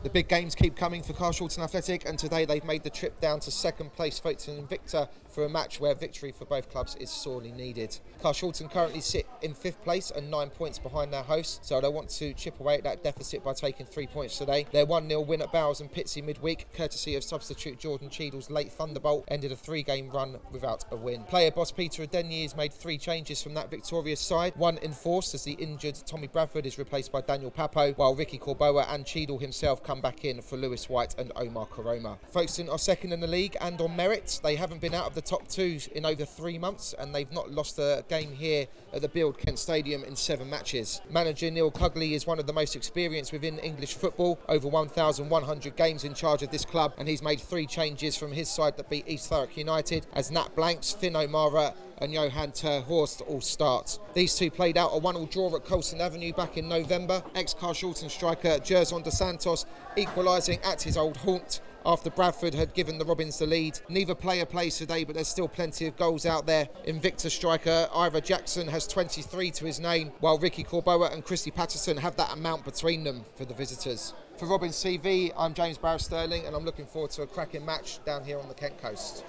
The big games keep coming for Carshalton Athletic, and today they've made the trip down to second place Folkestone Invicta for a match where victory for both clubs is sorely needed. Carshalton currently sit in 5th place and 9 points behind their hosts, so they want to chip away at that deficit by taking 3 points today. Their 1-0 win at Bowers and Pitsea midweek, courtesy of substitute Jordan Cheadle's late thunderbolt, ended a 3-game run without a win. Player boss Peter Adenyi has made 3 changes from that victorious side, one enforced as the injured Tommy Bradford is replaced by Daniel Papo, while Ricky Corboa and Cheadle himself come back in for Lewis White and Omar Karoma. Folkestone are second in the league and on merit. They haven't been out of the top 2 in over 3 months, and they've not lost a game here at the Build Kent Stadium in 7 matches. Manager Neil Cugley is one of the most experienced within English football, over 1,100 games in charge of this club, and he's made 3 changes from his side that beat East Thurrock United, as Nat Blanks, Finn O'Mara and Johan Ter Horst all start. These 2 played out a 1-1 draw at Colston Avenue back in November. Ex-Carshalton striker Gerson dos Santos equalising at his old haunt after Bradford had given the Robins the lead. Neither player plays today, but there's still plenty of goals out there. Invicta striker Ira Jackson has 23 to his name, while Ricky Corboa and Christy Patterson have that amount between them for the visitors. For Robins TV, I'm James Barrow-Sterling, and I'm looking forward to a cracking match down here on the Kent coast.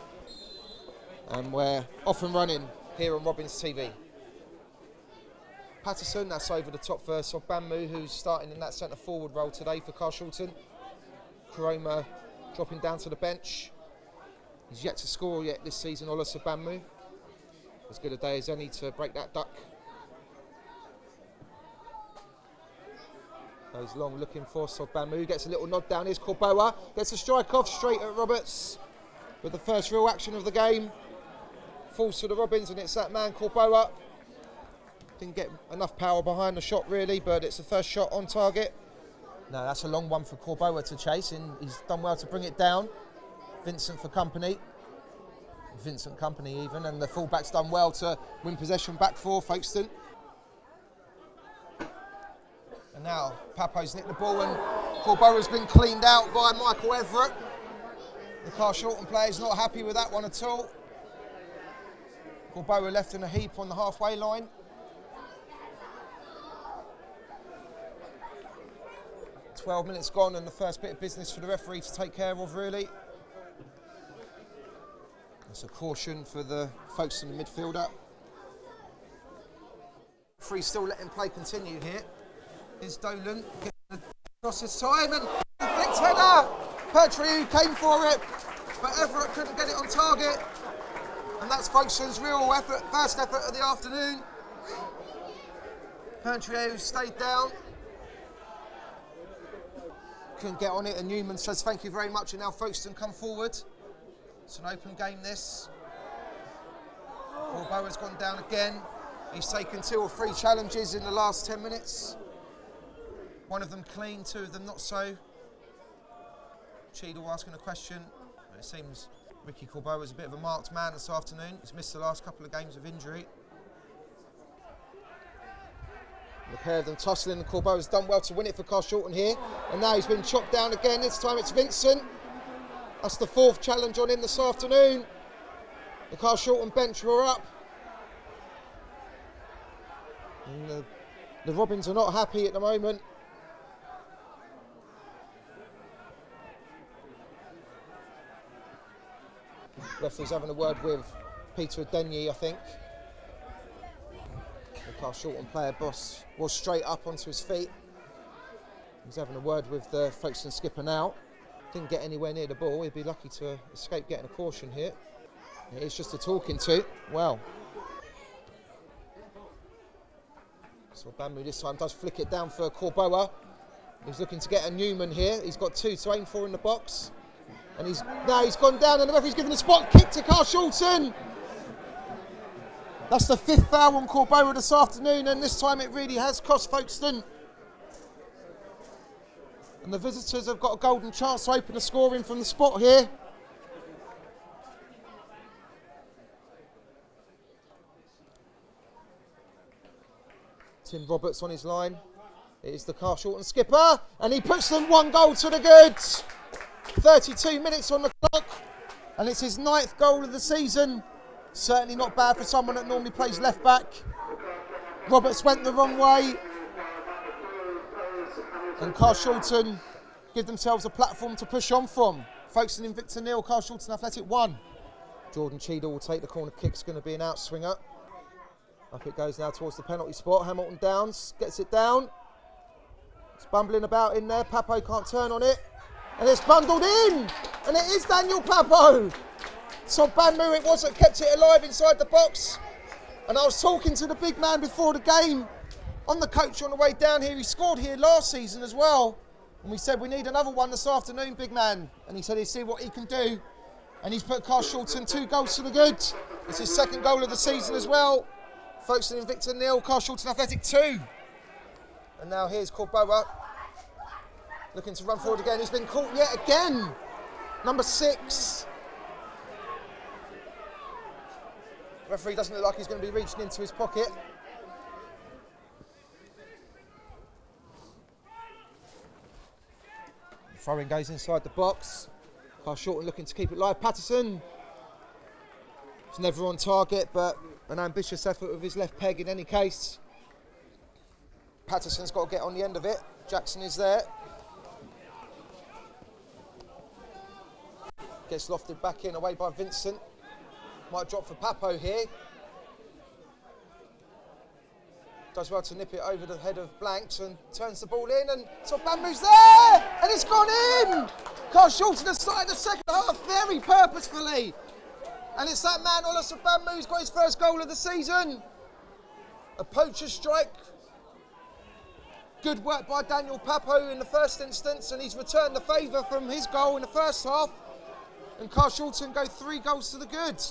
And we're off and running here on Robins TV. Patterson, that's over the top for Sogbamu, who's starting in that centre forward role today for Carshalton. Karoma dropping down to the bench. He's yet to score yet this season, Ola Sogbamu. As good a day as any to break that duck. Goes long looking for Sogbamu, gets a little nod down. Here's Corboa, gets a strike off straight at Roberts. But the first real action of the game falls to the Robins, and it's that man Corboa. Didn't get enough power behind the shot really, but it's the first shot on target. No, that's a long one for Corboa to chase, and he's done well to bring it down. Vincent for company. Vincent company even, and the fullback's done well to win possession back for Folkestone. And now Papo's nicked the ball, and Corboa's been cleaned out by Michael Everett. The Carshalton player's not happy with that one at all. Corboa left in a heap on the halfway line. "12 minutes gone, and the first bit of business for the referee to take care of, really. That's a caution for the Folkestone midfielder. The referee's still letting play continue here. Here's Dolan getting across his time, and the flicked header! Pertry came for it, but Everett couldn't get it on target. And that's Folkestone's real effort, first effort of the afternoon. Pertry stayed down. Couldn't get on it, and Newman says thank you very much, and now Folkestone come forward. It's an open game, this. Corboa's gone down again. He's taken 2 or 3 challenges in the last 10 minutes. One of them clean, 2 of them not so. Cheadle asking a question. It seems Ricky Corboa was a bit of a marked man this afternoon. He's missed the last couple of games of injury. The pair of them tussling, and Corboa's done well to win it for Carshalton here. And now he's been chopped down again. This time it's Vincent. That's the 4th challenge on him this afternoon. The Carshalton bench were up. And the Robins are not happy at the moment. Referee's having a word with Peter Adenyi, I think. The Carshalton player boss was straight up onto his feet. He's having a word with the Folkestone skipper now. Didn't get anywhere near the ball. He'd be lucky to escape getting a caution here. It's just a talking to. Wow. So Bambu this time does flick it down for Corboa. He's looking to get a Newman here. He's got 2 to aim for in the box. And he's gone down, and the referee's given a spot kick to Carshalton. That's the 5th foul on Corboa this afternoon, and this time it really has cost Folkestone. And the visitors have got a golden chance to open the scoring from the spot here. Tim Roberts on his line. It is the Carshalton skipper, and he puts them 1 goal to the good. 32 minutes on the clock, and it's his 9th goal of the season. Certainly not bad for someone that normally plays left back. Roberts went the wrong way, and Carshalton give themselves a platform to push on from. Folkestone Invicta 0, Carshalton Athletic 1. Jordan Cheadle will take the corner kick. It's going to be an outswinger. Up it goes now towards the penalty spot. Hamilton Downs gets it down. It's bumbling about in there. Papo can't turn on it. And it's bundled in. And it is Daniel Papo. So Bambu it was that kept it alive inside the box. And I was talking to the big man before the game on the coach on the way down here. He scored here last season as well. And we said we need another one this afternoon, big man. And he said he'd see what he can do. And he's put Carshalton 2 goals to the good. It's his 2nd goal of the season as well. Folkestone Invicta 0, Carshalton Athletic 2. And now here's Corboa. Looking to run forward again. He's been caught yet again. Number 6. Referee doesn't look like he's going to be reaching into his pocket. Throwing goes inside the box. Carshalton looking to keep it live. Patterson. It's never on target, but an ambitious effort with his left peg in any case. Patterson's got to get on the end of it. Jackson is there. Gets lofted back in, away by Vincent. Might drop for Papo here. Does well to nip it over the head of Blanks and turns the ball in, and so Bambu's there! And it's gone in! Carshalton has started the second half very purposefully. And it's that man, Ola Bambu, who's got his 1st goal of the season. A poacher strike. Good work by Daniel Papo in the first instance, and he's returned the favour from his goal in the first half. And Carshalton go 3 goals to the good.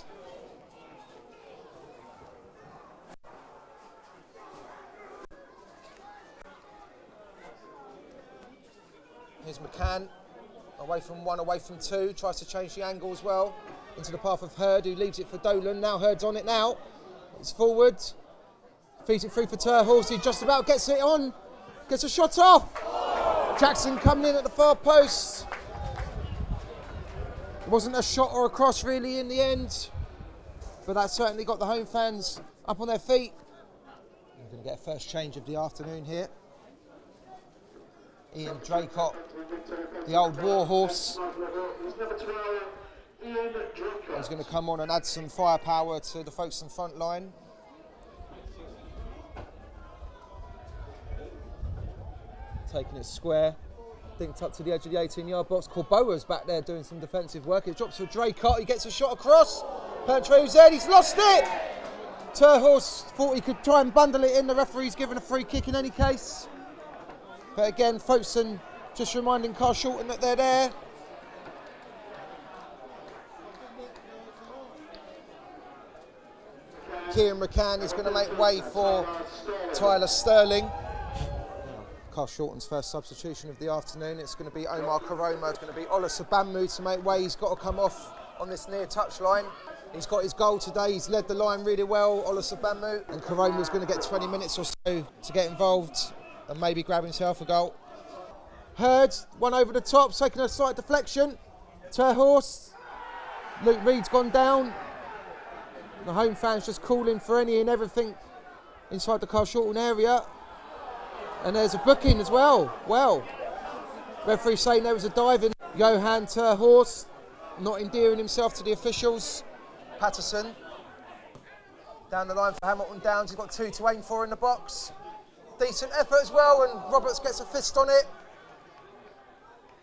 Here's McCann, away from 1, away from 2, tries to change the angle as well, into the path of Hurd, who leaves it for Dolan. Now Hurd's on it now, it's forward, feeds it through for Terhorst, he just about gets it on, gets a shot off. Jackson coming in at the far post. It wasn't a shot or a cross really in the end, but that certainly got the home fans up on their feet. We're going to get a first change of the afternoon here. Ian Draycott, the old warhorse, is going to come on and add some firepower to the Folkestone front line. Taking it square, dinked up to the edge of the 18-yard box. Corboa's back there doing some defensive work. It drops for Draycott, he gets a shot across. Pertreau's there, he's lost it! Terhorst thought he could try and bundle it in. The referee's given a free kick in any case. But again, Folkestone just reminding Carshalton that they're there. Kieran McCann is going to make way for Tyler Sterling. Carshalton's first substitution of the afternoon. It's going to be Omar Karoma. It's going to be Ola Bambu to make way. He's got to come off on this near touch line. He's got his goal today. He's led the line really well, Ola Bambu. And Karoma's going to get 20 minutes or so to get involved and maybe grab himself a goal. Hurd, one over the top, taking a slight deflection. Terhorst. Luke Reed's gone down. The home fans just calling for any and everything inside the Carshalton area. And there's a booking as well. Well, referee saying there was a dive in. Johan Terhorst not endearing himself to the officials. Patterson down the line for Hamilton Downs. He's got 2 to aim for in the box. Decent effort as well, and Roberts gets a fist on it.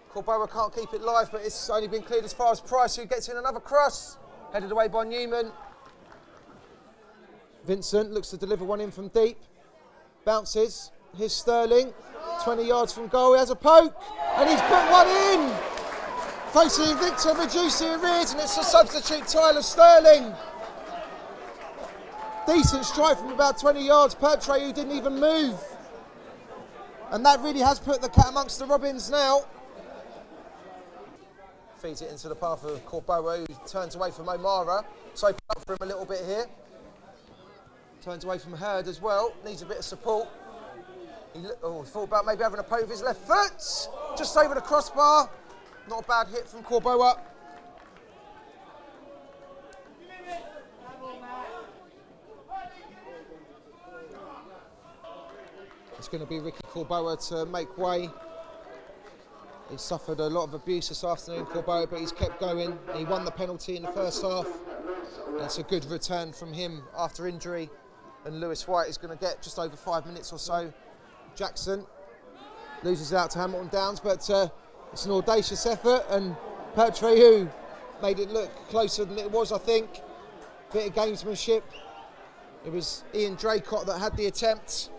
Corboa can't keep it live, but it's only been cleared as far as Price, who gets in another cross. Headed away by Newman. Vincent looks to deliver one in from deep. Bounces. Here's Sterling. 20 yards from goal. He has a poke, and he's put one in. Folkestone Invicta reducing arrears, and it's a substitute, Tyler Sterling. Decent strike from about 20 yards. Pertreau, who didn't even move. And that really has put the cat amongst the robins now. Feeds it into the path of Corboa, who turns away from O'Mara. So open up for him a little bit here. Turns away from Hurd as well. Needs a bit of support. He thought about maybe having a poke with his left foot. Just over the crossbar. Not a bad hit from Corboa. It's going to be Ricky Corboa to make way He suffered a lot of abuse this afternoon, Corbeau, but he's kept going. He won the penalty in the first half. And it's a good return from him after injury. And Lewis White is going to get just over 5 minutes or so. Jackson loses out to Hamilton Downs, but it's an audacious effort, and Pertreau made it look closer than it was, I think. Bit of gamesmanship. It was Ian Draycott that had the attempt.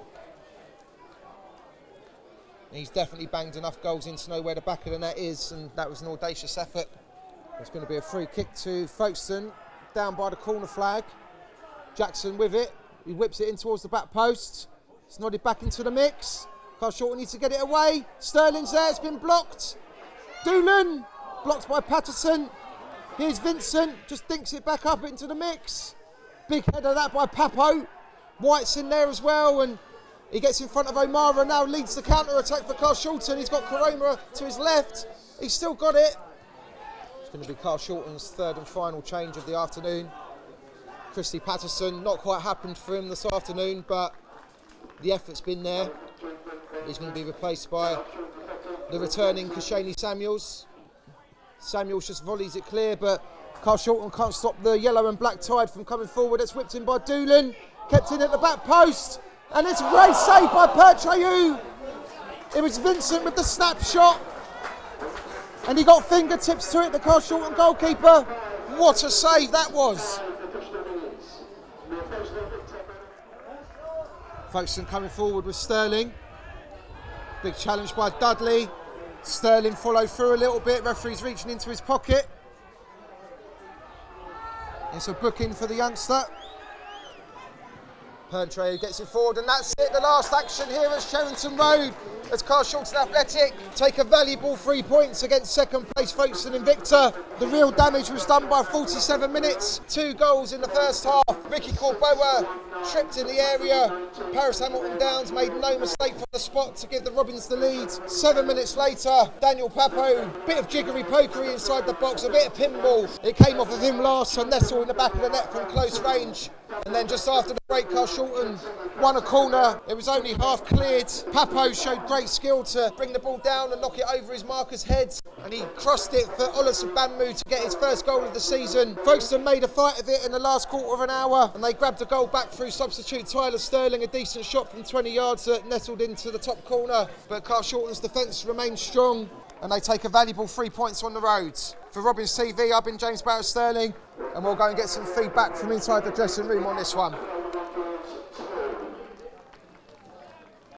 He's definitely banged enough goals in to know where the back of the net is, and that was an audacious effort. It's going to be a free kick to Folkestone, down by the corner flag. Jackson with it. He whips it in towards the back post. It's nodded back into the mix. Carshalton needs to get it away. Sterling's there, it's been blocked. Doolan, blocked by Patterson. Here's Vincent, just dinks it back up into the mix. Big header that by Papo. White's in there as well, and he gets in front of O'Mara, now leads the counter-attack for Carshalton. He's got Koroma to his left. He's still got it. It's going to be Carshalton's third and final change of the afternoon. Christy Patterson, not quite happened for him this afternoon, but the effort's been there. He's going to be replaced by the returning Kashani Samuels. Samuels just volleys it clear, but Carshalton can't stop the yellow and black tide from coming forward. It's whipped in by Doolan, kept in at the back post, and it's a great save by Pertreau. It was Vincent with the snapshot, and he got fingertips to it, the Carshalton goalkeeper. What a save that was. Folkestone coming forward with Sterling. Big challenge by Dudley. Sterling followed through a little bit. Referee's reaching into his pocket. It's a booking for the youngster. Pertreau gets it forward, and that's it. The last action here at Sherrington Road as Carshalton Athletic take a valuable 3 points against second place Folkestone Invicta. The real damage was done by 47 minutes. 2 goals in the first half. Ricky Corbeau tripped in the area. Paris Hamilton Downs made no mistake from the spot to give the Robins the lead. 7 minutes later, Daniel Papo, bit of jiggery pokery inside the box, a bit of pinball. It came off of him last, so Nestle in the back of the net from close range. And then just after the break, Carshalton won a corner. It was only half cleared. Papo showed great skill to bring the ball down and knock it over his marker's head. And he crossed it for Ola Sabanmu to get his first goal of the season. Folkestone made a fight of it in the last quarter of an hour, and they grabbed a goal back through substitute Tyler Sterling. A decent shot from 20 yards that nestled into the top corner. But Carshalton's defence remained strong, and they take a valuable 3 points on the road. For Robins TV, I've been James Barrett Sterling, and we'll go and get some feedback from inside the dressing room on this one.